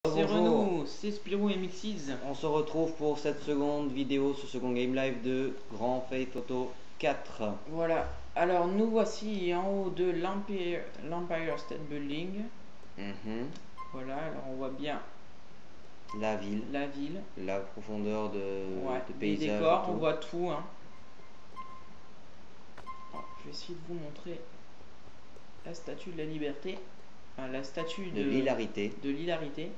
C'est Bonjour, Renaud, c'est Spirou MX6. on se retrouve pour cette seconde vidéo, ce second game live de Grand Theft Auto 4. Voilà, alors nous voici en haut de l'Empire State Building. Voilà, alors on voit bien La ville, la ville. la profondeur de Les paysage. décors, on voit tout. Hein. Alors, je vais essayer de vous montrer la statue de la liberté. Enfin, la statue de l'hilarité,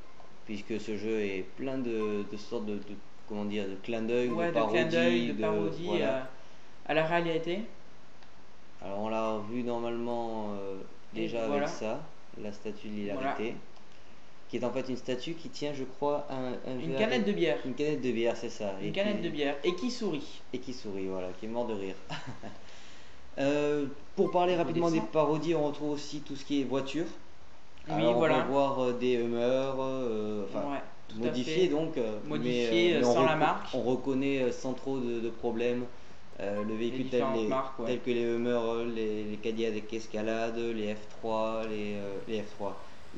puisque ce jeu est plein de sortes comment dire, de clins d'œil, Ouais, de de clin d'œil, de parodie, parodie voilà. à la réalité. Alors on l'a vu normalement déjà voilà. avec ça, la statue de l'hilarité. Voilà. Qui est en fait une statue qui tient, je crois, Une canette de bière. Une canette de bière, c'est ça. Une canette de bière. Et qui sourit. Et qui sourit, voilà, qui est mort de rire. Pour parler rapidement des parodies, on retrouve aussi tout ce qui est voiture. Oui, alors, voilà. On peut voir des Hummers, modifiés donc, modifiés sans la marque. On reconnaît sans trop de problèmes le véhicule tel que les Hummers, les Cadillac Escalade, les F3,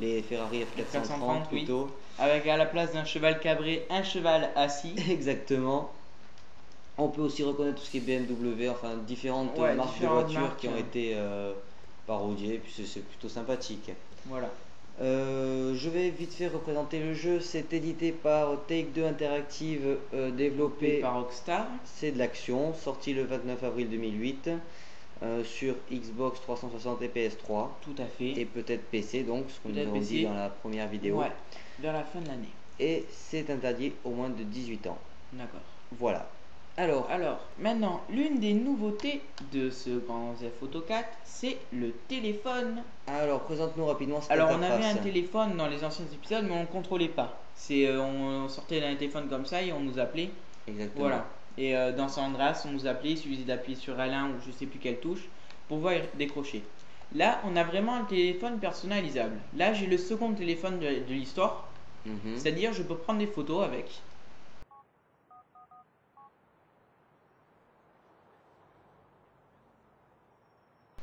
les Ferrari F430 plutôt. Oui. Avec à la place d'un cheval cabré, un cheval assis. Exactement. On peut aussi reconnaître tout ce qui est BMW, enfin différentes marques de voitures qui ont été parodiées, et puis c'est plutôt sympathique. Voilà. Je vais vite fait représenter le jeu. C'est édité par Take-Two Interactive, développé par Rockstar. C'est de l'action, sorti le 29 avril 2008 sur Xbox 360 et PS3. Tout à fait. Et peut-être PC, donc ce qu'on nous a dit dans la première vidéo. Ouais, vers la fin de l'année. Et c'est interdit au moins de 18 ans. D'accord. Voilà. Alors, maintenant, l'une des nouveautés de ce Grand Theft Auto 4, c'est le téléphone. Alors, présente-nous rapidement cette interface. Alors, on avait un téléphone dans les anciens épisodes, mais on ne le contrôlait pas. On sortait d'un téléphone comme ça et on nous appelait. Exactement. Voilà. Et dans San Andreas, on nous appelait, il suffisait d'appuyer sur L1 ou je sais plus quelle touche pour pouvoir décrocher. Là, on a vraiment un téléphone personnalisable. Là, j'ai le second téléphone de l'histoire. C'est-à-dire, je peux prendre des photos avec.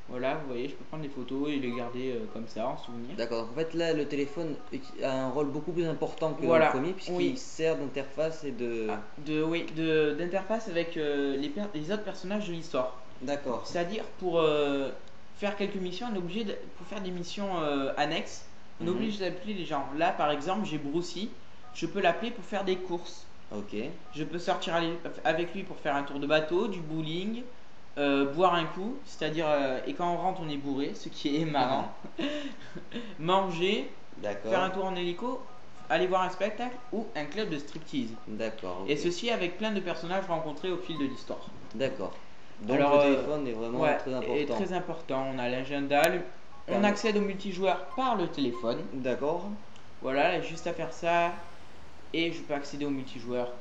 Voilà, vous voyez, je peux prendre des photos et les garder comme ça, en souvenir. D'accord, en fait là, le téléphone a un rôle beaucoup plus important que dans le premier, puisqu'il sert d'interface et d'interface avec les autres personnages de l'histoire. D'accord. C'est-à-dire, pour faire quelques missions, on est obligé pour faire des missions annexes, on est obligé d'appeler les gens. Là, par exemple, j'ai Brucey, je peux l'appeler pour faire des courses. Ok. Je peux sortir avec lui pour faire un tour de bateau, du bowling. Boire un coup, c'est-à-dire et quand on rentre on est bourré, ce qui est marrant. Manger, faire un tour en hélico, aller voir un spectacle ou un club de striptease. D'accord. Et ceci avec plein de personnages rencontrés au fil de l'histoire. D'accord. Donc le téléphone est vraiment très important. Est très important. On a l'agenda, on accède au multijoueur par le téléphone. D'accord. Voilà, juste à faire ça et je peux accéder au multijoueur.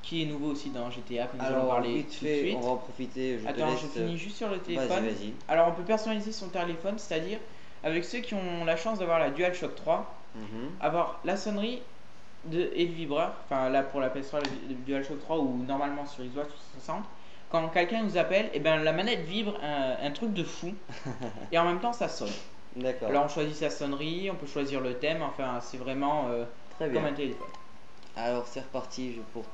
Qui est nouveau aussi dans GTA. Alors, vite fait, on va en profiter. Je finis juste sur le téléphone. Vas-y. Alors, on peut personnaliser son téléphone, c'est-à-dire avec ceux qui ont la chance d'avoir la DualShock 3, avoir la sonnerie et le vibreur. Enfin, là pour la PS3, le DualShock 3 ou normalement sur Xbox 360. Quand quelqu'un nous appelle, et ben la manette vibre un truc de fou et en même temps ça sonne. D'accord. Alors, on choisit sa sonnerie, on peut choisir le thème. Enfin, c'est vraiment comme un téléphone. Alors c'est reparti pour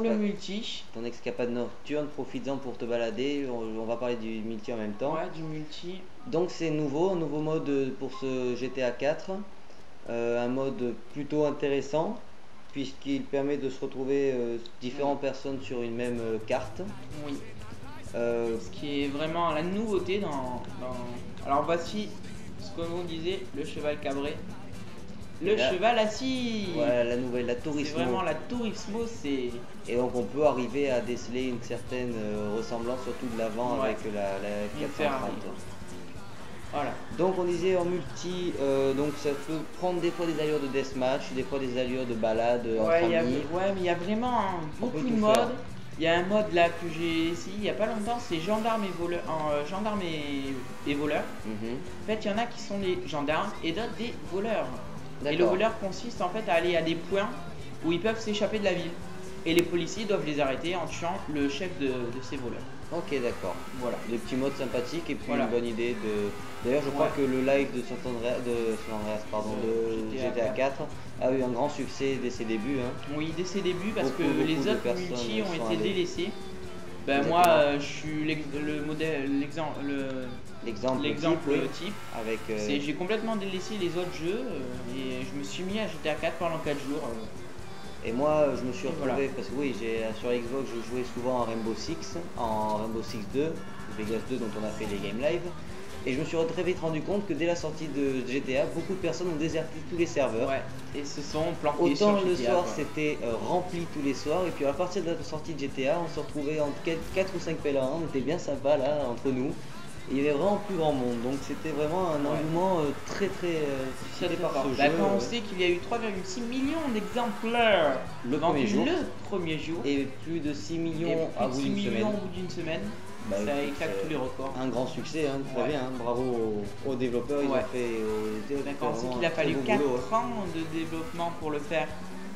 le multi. Ton escapade nocturne, profites-en pour te balader. On va parler du multi en même temps. Ouais, du multi. Donc c'est un nouveau mode pour ce GTA 4. Un mode plutôt intéressant puisqu'il permet de se retrouver différentes personnes sur une même carte. Oui. Ce qui est vraiment la nouveauté Alors voici ce que vous disait, le cheval cabré. Cheval assis. Voilà la Turismo. C'est vraiment la Turismo, Et donc on peut arriver à déceler une certaine ressemblance, surtout de l'avant avec la 430. Voilà. Donc on disait en multi, donc ça peut prendre des fois des allures de deathmatch, des fois des allures de balade entre amis. Mais il y a vraiment beaucoup de modes. Il y a un mode là que j'ai essayé il n'y a pas longtemps, c'est gendarme et voleur. En fait, il y en a qui sont des gendarmes et d'autres des voleurs. Et le voleur consiste en fait à aller à des points où ils peuvent s'échapper de la ville. Et les policiers doivent les arrêter en tuant le chef de ces voleurs. Ok, d'accord. Voilà. Des petits modes sympathiques et puis voilà. Une bonne idée de... D'ailleurs, je crois que le live de GTA 4 a eu un grand succès dès ses débuts. Hein. Oui, dès ses débuts, parce que les autres multi ont été délaissés. Ben moi, je suis l'exemple type. Avec. J'ai complètement délaissé les autres jeux et je me suis mis à GTA 4 pendant 4 jours. Et moi, je me suis retrouvé parce que oui, sur Xbox, je jouais souvent en Rainbow Six 2, Vegas 2 dont on a fait les game live. Et je me suis très vite rendu compte que dès la sortie de GTA, beaucoup de personnes ont déserté tous les serveurs. Ouais, et se sont planqués. Autant le soir c'était rempli tous les soirs, et puis à partir de la sortie de GTA, on se retrouvait entre 4 ou 5 pèlerins, on était bien sympa là entre nous. Et il y avait vraiment plus grand monde, donc c'était vraiment un engouement très difficile par ce jeu. Quand on sait qu'il y a eu 3,6 millions d'exemplaires le premier jour, et plus de 6 millions au bout d'une semaine. Ça éclate tous les records. Un grand succès, hein, très bien, hein, bravo aux développeurs, ils ont fait... D'accord, c'est qu'il a fallu 4 ans de développement pour le faire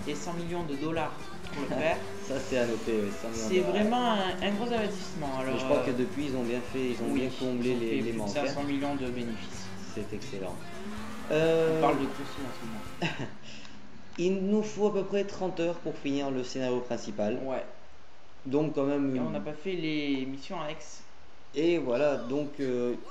et 100 millions de dollars pour le faire. Ça c'est à noter, 100 millions. C'est vraiment un gros investissement. Alors, je crois que depuis ils ont bien fait, bien comblé les manques. 500 millions de bénéfices. C'est excellent. On parle de caution en ce moment. Il nous faut à peu près 30 heures pour finir le scénario principal. Ouais. Donc quand même... Et on n'a pas fait les missions annexes. Et voilà, donc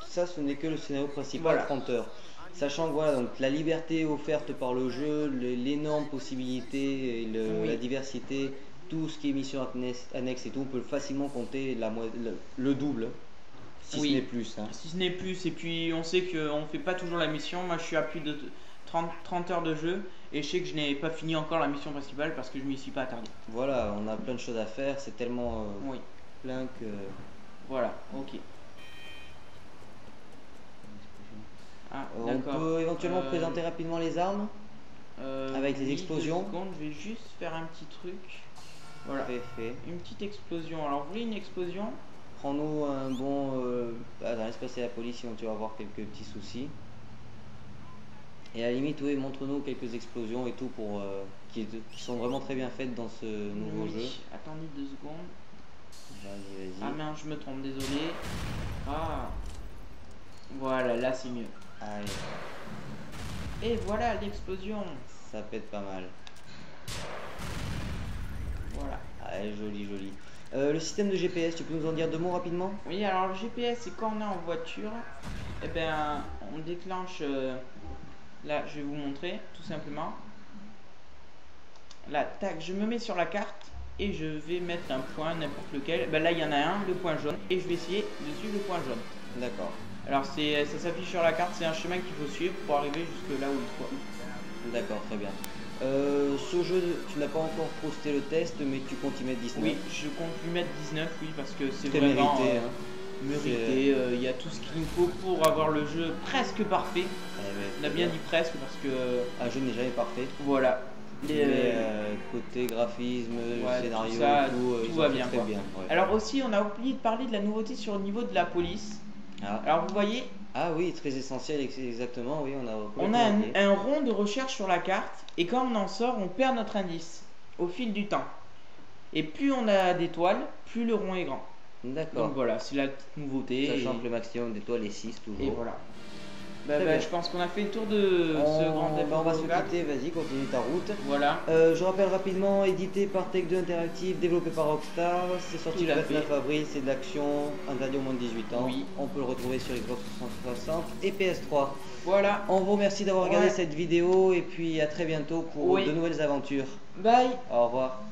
ça ce n'est que le scénario principal, 30 heures. Sachant que voilà, donc la liberté offerte par le jeu, l'énorme possibilité, la diversité, tout ce qui est mission annexe et tout, on peut facilement compter le double, si ce n'est plus. Hein. Si ce n'est plus, et puis on sait qu'on ne fait pas toujours la mission. Moi je suis à plus de 30 heures de jeu et je sais que je n'ai pas fini encore la mission principale parce que je m'y suis pas attardé. Voilà, on a plein de choses à faire, c'est tellement plein que... Voilà, ok. On peut éventuellement présenter rapidement les armes avec les explosions. Je vais juste faire un petit truc. Voilà, fait. Une petite explosion. Alors vous voulez une explosion? Prends-nous un bon... laisse passer la police sinon tu vas avoir quelques petits soucis. Et à la limite, oui, montre-nous quelques explosions et tout pour qui sont vraiment très bien faites dans ce nouveau jeu. Attendez 2 secondes. Vas-y. Ah mince, je me trompe, désolé. Ah, voilà, là c'est mieux. Allez. Et voilà l'explosion. Ça pète pas mal. Voilà. Allez, joli. Le système de GPS, tu peux nous en dire 2 mots rapidement? Oui, alors le GPS, c'est quand on est en voiture, et ben on déclenche... Là, je vais vous montrer, tout simplement. Là, tac, je me mets sur la carte et je vais mettre un point, n'importe lequel. Ben là, il y en a un, le point jaune, et je vais essayer de suivre le point jaune. D'accord. Alors, ça s'affiche sur la carte, c'est un chemin qu'il faut suivre pour arriver jusque là où il faut. D'accord, très bien. Ce jeu, tu n'as pas encore posté le test, mais tu comptes y mettre 19. Oui, je compte lui mettre 19, oui, parce que c'est vraiment... mérité, il y a tout ce qu'il nous faut pour avoir le jeu presque parfait. On a bien dit presque parce que un jeu n'est jamais parfait. Voilà. Mais côté graphisme, scénario, tout va bien. Très bien Alors aussi, on a oublié de parler de la nouveauté sur le niveau de la police. Alors vous voyez. Ah oui, très essentiel, exactement. Oui, on a un rond de recherche sur la carte et quand on en sort, on perd notre indice au fil du temps. Et plus on a d'étoiles, plus le rond est grand. D'accord. Donc voilà, c'est la petite nouveauté. Sachant que le maximum d'étoiles est 6 toujours. Et voilà. Je pense qu'on a fait le tour de ce grand débat. On va se quitter, vas-y, continue ta route. Voilà. Je rappelle rapidement, édité par Take-Two Interactive, développé par Rockstar. C'est sorti le 29 avril, c'est de l'action, interdit au moins de 18 ans. Oui. On peut le retrouver sur Xbox 360 et PS3. Voilà. On vous remercie d'avoir regardé cette vidéo et puis à très bientôt pour de nouvelles aventures. Bye. Au revoir.